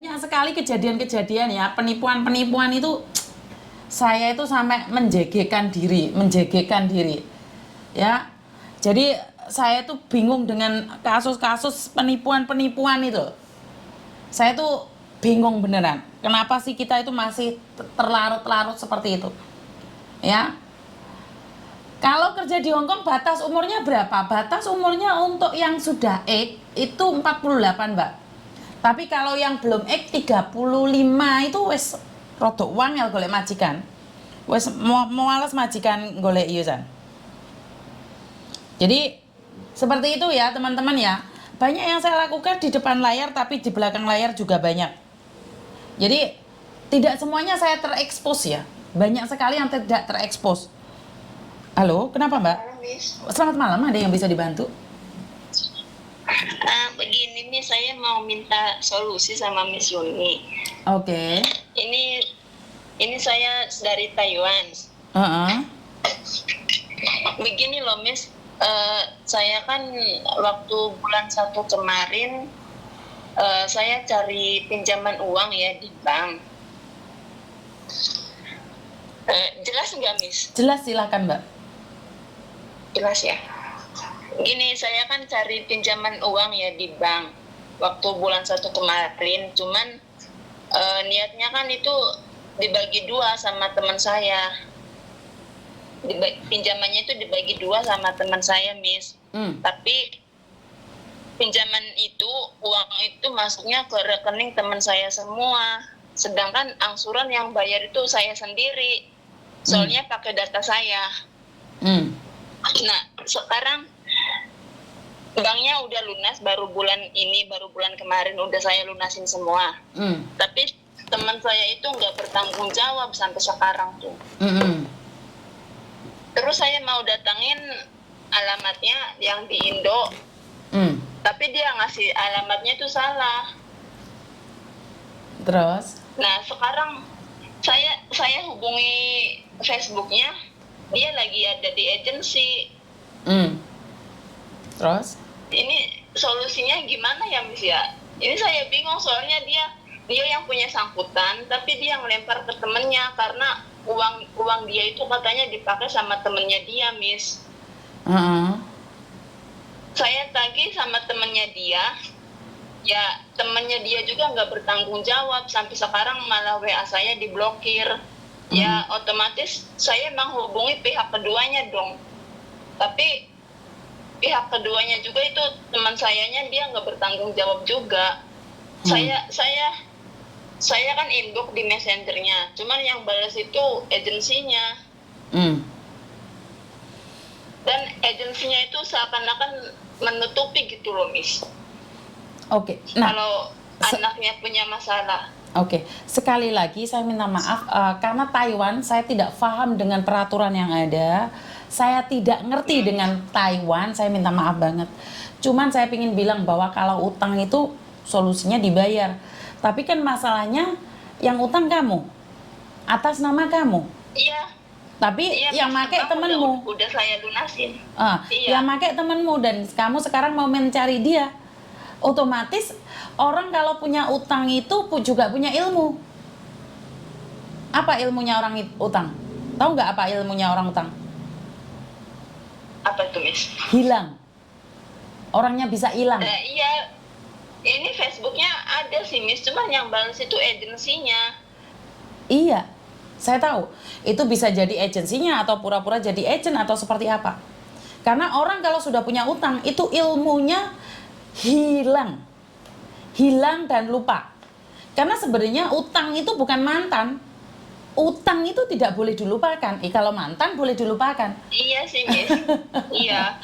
Banyak sekali kejadian-kejadian ya, penipuan-penipuan itu saya itu sampai menjegekan diri. Ya. Jadi saya tuh bingung dengan kasus-kasus penipuan-penipuan itu. Saya tuh bingung beneran. Kenapa sih kita itu masih terlarut-larut seperti itu? Ya. Kalau kerja di Hong Kong batas umurnya berapa? Batas umurnya untuk yang sudah X itu 48, Mbak. Tapi kalau yang belum X 35 itu wis rodok wangel golek majikan. Wis males majikan golek ieu san. Jadi seperti itu ya teman-teman ya. Banyak yang saya lakukan di depan layar tapi di belakang layar juga banyak. Jadi tidak semuanya saya terekspos ya. Banyak sekali yang tidak terekspos. Halo, kenapa Mbak? Halo, Miss. Selamat malam, ada yang bisa dibantu? Begini nih, saya mau minta solusi sama Miss Yuni. Oke. Ini saya dari Taiwan. Begini loh, Miss. Saya kan waktu bulan 1 kemarin, saya cari pinjaman uang ya di bank. Jelas nggak, Miss? Jelas, silakan Mbak. Jelas ya. Gini, saya kan cari pinjaman uang ya di bank waktu bulan 1 kemarin, cuman niatnya kan itu dibagi 2 sama teman saya. Pinjamannya itu dibagi 2 sama teman saya, Miss. Tapi pinjaman itu, uang itu masuknya ke rekening teman saya semua. Sedangkan angsuran yang bayar itu saya sendiri. Soalnya pakai data saya. Nah, sekarang banknya udah lunas, baru bulan kemarin udah saya lunasin semua. Tapi teman saya itu nggak bertanggung jawab sampai sekarang tuh. Terus saya mau datangin alamatnya yang di Indo, tapi dia ngasih alamatnya itu salah. Terus? Nah, sekarang saya hubungi Facebooknya, dia lagi ada di agensi. Terus? Ini solusinya gimana ya, Miss ya? Ini saya bingung, soalnya dia yang punya sangkutan, tapi dia ngelempar ke temennya karena uang dia itu katanya dipakai sama temennya dia, Miss. Saya tagih sama temennya dia, ya temennya dia juga nggak bertanggung jawab, sampai sekarang malah WA saya diblokir. Ya otomatis saya menghubungi pihak keduanya dong, tapi pihak keduanya juga itu teman sayanya dia nggak bertanggung jawab juga. Saya kan inbox di messengernya, cuman yang balas itu agensinya. Dan agensinya itu seakan-akan menutupi gitu loh, Miss. Oke. Nah, kalau anaknya punya masalah. Oke, sekali lagi saya minta maaf karena Taiwan saya tidak paham dengan peraturan yang ada. Saya tidak ngerti dengan Taiwan, saya minta maaf banget. Cuman saya ingin bilang bahwa kalau utang itu solusinya dibayar. Tapi kan masalahnya yang utang kamu, atas nama kamu. Iya. Tapi yang make temenmu. Udah saya lunasin. Iya. Yang make temenmu dan kamu sekarang mau mencari dia. Otomatis orang kalau punya utang itu juga punya ilmu. Apa ilmunya orang utang? Tahu nggak apa ilmunya orang utang? Apa tuh, Miss? Hilang. Orangnya bisa hilang. Iya. Ini Facebooknya ada sih, Miss, cuman yang balas itu agensinya. Iya, saya tahu. Itu bisa jadi agensinya atau pura-pura jadi agent atau seperti apa. Karena orang kalau sudah punya utang itu ilmunya hilang dan lupa. Karena sebenarnya utang itu bukan mantan. Utang itu tidak boleh dilupakan. Kalau mantan boleh dilupakan. Iya sih, Miss. Iya.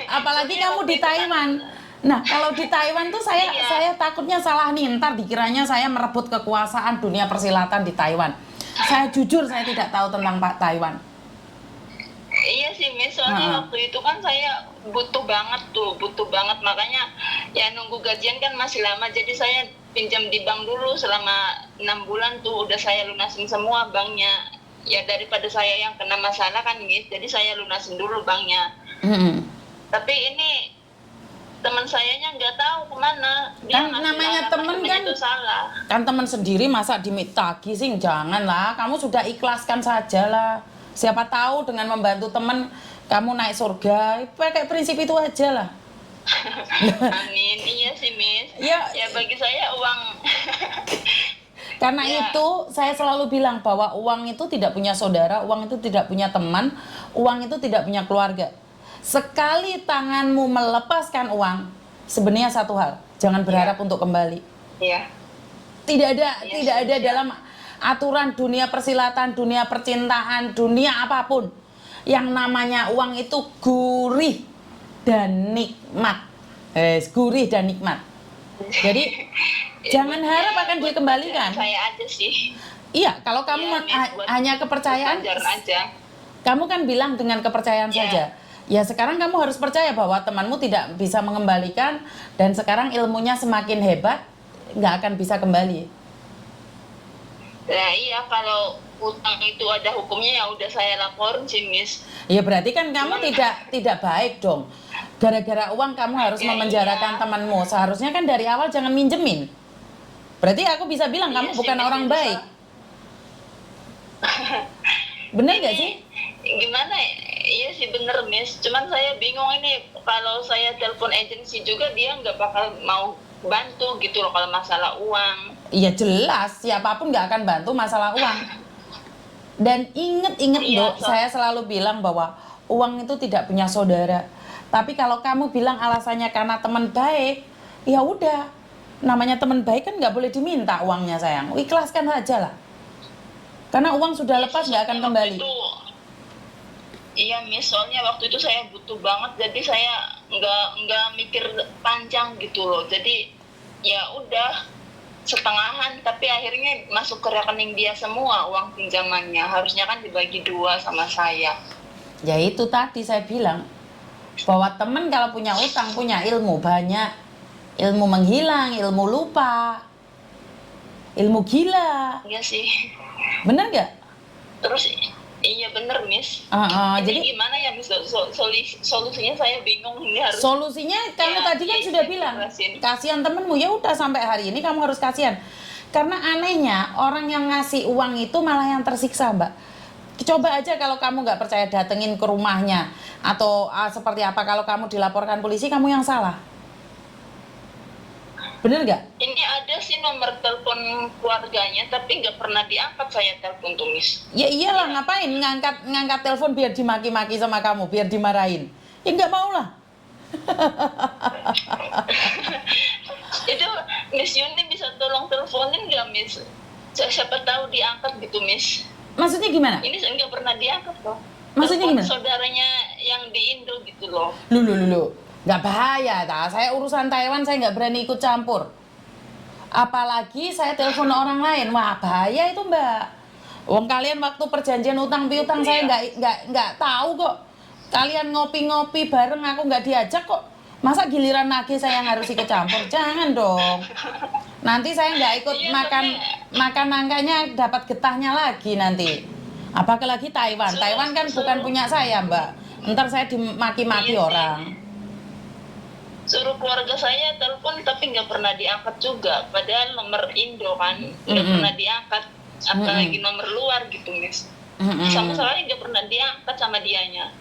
Apalagi kamu di Taiwan. Nah, kalau di Taiwan tuh saya takutnya salah nih, ntar dikiranya saya merebut kekuasaan dunia persilatan di Taiwan. Saya jujur saya tidak tahu tentang Pak Taiwan. Iya sih, Miss, soalnya waktu itu kan saya butuh banget, makanya ya nunggu gajian kan masih lama, jadi saya pinjam di bank dulu selama 6 bulan tuh udah saya lunasin semua banknya. Ya daripada saya yang kena masalah kan, Miss, jadi saya lunasin dulu banknya. Tapi ini teman sayanya nggak tahu kemana. Dia Kan ngasih namanya alamat temen temennya kan, itu salah. kan teman sendiri masa dimitagi sih, janganlah. Kamu sudah ikhlaskan saja lah. Siapa tahu dengan membantu teman kamu naik surga. Pakai prinsip itu aja lah. Amin. Iya sih, Miss. Ya, Ya bagi saya uang karena ya itu saya selalu bilang bahwa uang itu tidak punya saudara, uang itu tidak punya teman, uang itu tidak punya keluarga. Sekali tanganmu melepaskan uang, sebenarnya satu hal, jangan berharap untuk kembali. ya Tidak ada, Iya tidak sih, ada Miss, ya. dalam aturan dunia persilatan, dunia percintaan, dunia apapun yang namanya uang itu gurih dan nikmat. Gurih dan nikmat. Jadi jangan harap akan buat dikembalikan. pelajaran saya aja sih. Iya, kalau kamu Iya, Miss, buat hanya kepercayaan, pelajaran aja. kamu kan bilang dengan kepercayaan Iya. saja. Ya sekarang kamu harus percaya bahwa temanmu tidak bisa mengembalikan dan sekarang ilmunya semakin hebat, nggak akan bisa kembali. Nah iya, kalau utang itu ada hukumnya ya udah saya laporin sih, Miss. Ya berarti kan kamu Cuman- tidak baik dong. Gara-gara uang kamu harus Ya, memenjarakan iya. temanmu. Seharusnya kan dari awal jangan minjemin. Berarti aku bisa bilang Iya kamu sih, bukan Miss, orang bisa. baik. Bener nggak Ini sih? gimana ya? Iya sih bener, Miss. Cuman saya bingung ini, kalau saya telepon agensi juga dia nggak bakal mau bantu gitu loh kalau masalah uang. Iya jelas, siapapun nggak akan bantu masalah uang. Dan inget-inget Iya, Dok, saya selalu bilang bahwa uang itu tidak punya saudara. Tapi kalau kamu bilang alasannya karena teman baik, ya udah. Namanya teman baik kan nggak boleh diminta uangnya sayang. Ikhlaskan saja lah. Karena uang sudah lepas nggak akan Soalnya kembali. waktu itu, iya, Miss, soalnya waktu itu saya butuh banget, jadi saya nggak mikir panjang gitu loh. Jadi ya udah setengahan, tapi akhirnya masuk ke rekening dia semua uang pinjamannya. Harusnya kan dibagi dua sama saya. Ya itu tadi saya bilang bahwa teman kalau punya utang punya ilmu banyak, ilmu menghilang, ilmu lupa, ilmu gila, Iya sih. bener nggak? Terus iya bener, Miss. Ini Jadi gimana ya, Miss? Solusinya saya bingung, ini harus solusinya kamu Ya, tadi kan ya, sudah ya, bilang jelasin. kasihan temenmu, ya udah sampai hari ini kamu harus kasihan. Karena anehnya orang yang ngasih uang itu malah yang tersiksa, Mbak. Coba aja kalau kamu nggak percaya datengin ke rumahnya atau seperti apa, kalau kamu dilaporkan polisi kamu yang salah. Bener nggak? Ini ada sih nomor telepon keluarganya, tapi nggak pernah diangkat saya telepon tuh, Miss. Ya iyalah, ngapain ngangkat telepon biar dimaki-maki sama kamu, biar dimarahin. Ya nggak mau lah. Itu Miss Yuni bisa tolong teleponin nggak, Miss? Siapa tahu diangkat gitu, Miss. Maksudnya gimana? Ini saya nggak pernah diangkat loh. Maksudnya Telepon gimana? saudaranya yang di Indo gitu loh. Lu. Nggak bahaya, ta. Saya urusan Taiwan saya nggak berani ikut campur. Apalagi saya telepon orang lain, wah bahaya itu Mbak. Wong kalian waktu perjanjian utang piutang saya nggak tahu kok. Kalian ngopi-ngopi bareng aku nggak diajak kok. Masa giliran nagih saya yang harus ikut campur? Jangan dong. Nanti saya nggak ikut Iya, makan nangkanya dapat getahnya lagi nanti. Apalagi Taiwan. Taiwan kan bukan punya saya Mbak. Ntar saya dimaki-maki Iya sih. orang. Suruh keluarga saya telepon tapi nggak pernah diangkat juga. Padahal nomor Indo kan nggak pernah diangkat. Apalagi nomor luar gitu, Miss. Sama sekali nggak pernah diangkat sama dianya.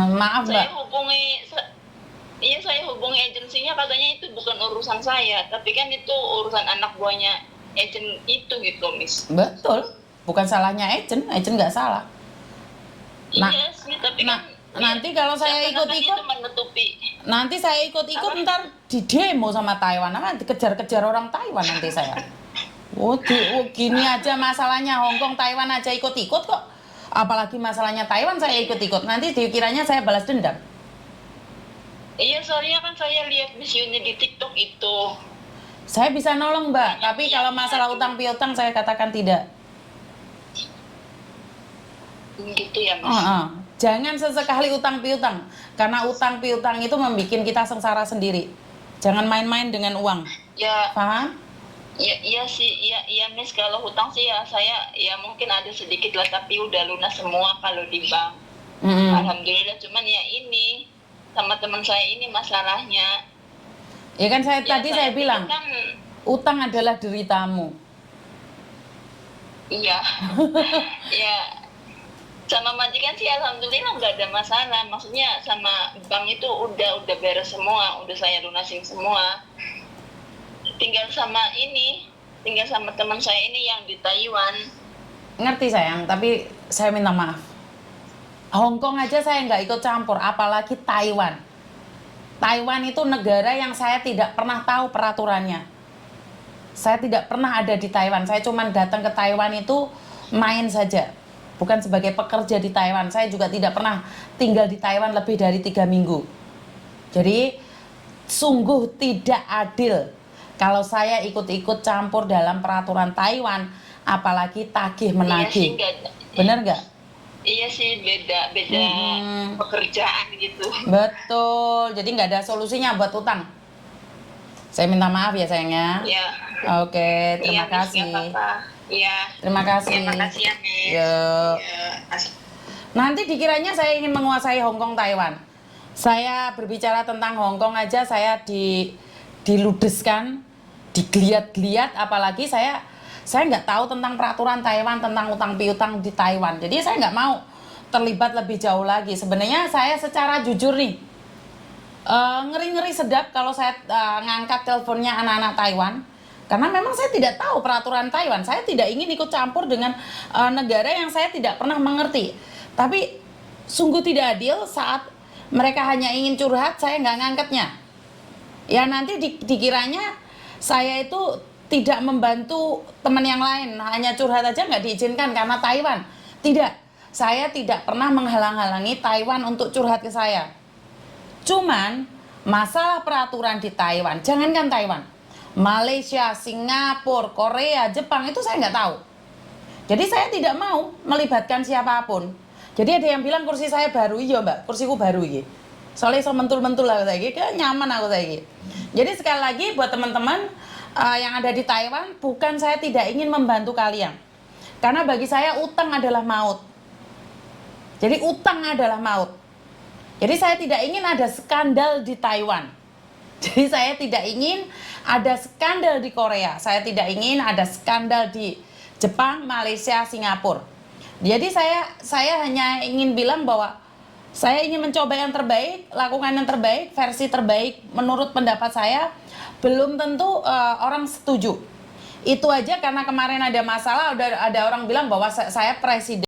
Maaf Mbak. Saya hubungi agensinya, katanya itu bukan urusan saya, tapi kan itu urusan anak buahnya agen itu gitu, Miss. Betul. Bukan salahnya agent nggak salah. Nah, Iya sih, tapi kan nanti kalau saya ikut-ikut, itu menutupi. nanti saya ikut-ikut ntar di demo sama Taiwan, nanti dikejar-kejar orang Taiwan nanti saya. Gini aja masalahnya Hongkong Taiwan aja ikut-ikut kok. Apalagi masalahnya Taiwan saya ikut-ikut, nanti dikiranya saya balas dendam. Iya, soalnya kan saya lihat Miss Yuni di TikTok itu. Saya bisa nolong Mbak, tapi kalau masalah utang piutang saya katakan tidak. Gitu ya, Miss. Jangan sesekali utang piutang, karena utang piutang itu membuat kita sengsara sendiri. Jangan main-main dengan uang. Ya, Paham? iya sih, iya Miss, kalau hutang sih ya saya ya mungkin ada sedikit lah, tapi udah lunas semua kalau di bank. Alhamdulillah, cuman ya ini sama teman saya ini masalahnya Ya kan Ya, tadi saya pikir bilang, kan, utang adalah deritamu. iya. Ya, sama majikan sih alhamdulillah nggak ada masalah. Maksudnya sama bank itu udah beres semua, udah saya lunasin semua. Tinggal sama teman saya ini yang di Taiwan. Ngerti sayang, tapi saya minta maaf. Hong Kong aja saya nggak ikut campur, apalagi Taiwan. Taiwan itu negara yang saya tidak pernah tahu peraturannya. Saya tidak pernah ada di Taiwan, saya cuma datang ke Taiwan itu main saja. Bukan sebagai pekerja di Taiwan, saya juga tidak pernah tinggal di Taiwan lebih dari 3 minggu. Jadi sungguh tidak adil kalau saya ikut-ikut campur dalam peraturan Taiwan, apalagi tagih menagih. Bener nggak? Iya sih, beda pekerjaan gitu. Betul, jadi nggak ada solusinya buat utang. Saya minta maaf ya sayangnya. Ya. Oke, terima Iya, Miss, kasih. nggak apa-apa. Iya. Terima kasih. Terima kasih ya, Miss. Yuk. Iya. Nanti dikiranya saya ingin menguasai Hong Kong Taiwan. Saya berbicara tentang Hong Kong aja saya diludeskan, digeliat-geliat, apalagi saya nggak tahu tentang peraturan Taiwan, tentang utang piutang di Taiwan. Jadi saya nggak mau terlibat lebih jauh lagi. Sebenarnya saya secara jujur nih, ngeri-ngeri sedap kalau saya ngangkat teleponnya anak-anak Taiwan. Karena memang saya tidak tahu peraturan Taiwan. Saya tidak ingin ikut campur dengan negara yang saya tidak pernah mengerti. Tapi sungguh tidak adil saat mereka hanya ingin curhat, saya nggak ngangkatnya. Ya nanti dikiranya saya itu tidak membantu teman yang lain, hanya curhat aja nggak diizinkan karena Taiwan. Tidak, saya tidak pernah menghalang-halangi Taiwan untuk curhat ke saya. Cuman masalah peraturan di Taiwan, jangankan Taiwan, Malaysia, Singapura, Korea, Jepang itu saya nggak tahu. Jadi saya tidak mau melibatkan siapapun. Jadi ada yang bilang kursi saya baru, iya mbak, kursiku baru ya. Soalnya so mentul-mentul lah saya kayak nyaman aku saya. Jadi sekali lagi buat teman-teman yang ada di Taiwan, bukan saya tidak ingin membantu kalian. Karena bagi saya utang adalah maut. Jadi utang adalah maut. Jadi saya tidak ingin ada skandal di Taiwan. Jadi saya tidak ingin ada skandal di Korea. Saya tidak ingin ada skandal di Jepang, Malaysia, Singapura. Jadi saya hanya ingin bilang bahwa saya ingin mencoba yang terbaik, lakukan yang terbaik, versi terbaik menurut pendapat saya. Belum tentu orang setuju. Itu aja karena kemarin ada masalah, ada orang bilang bahwa saya presiden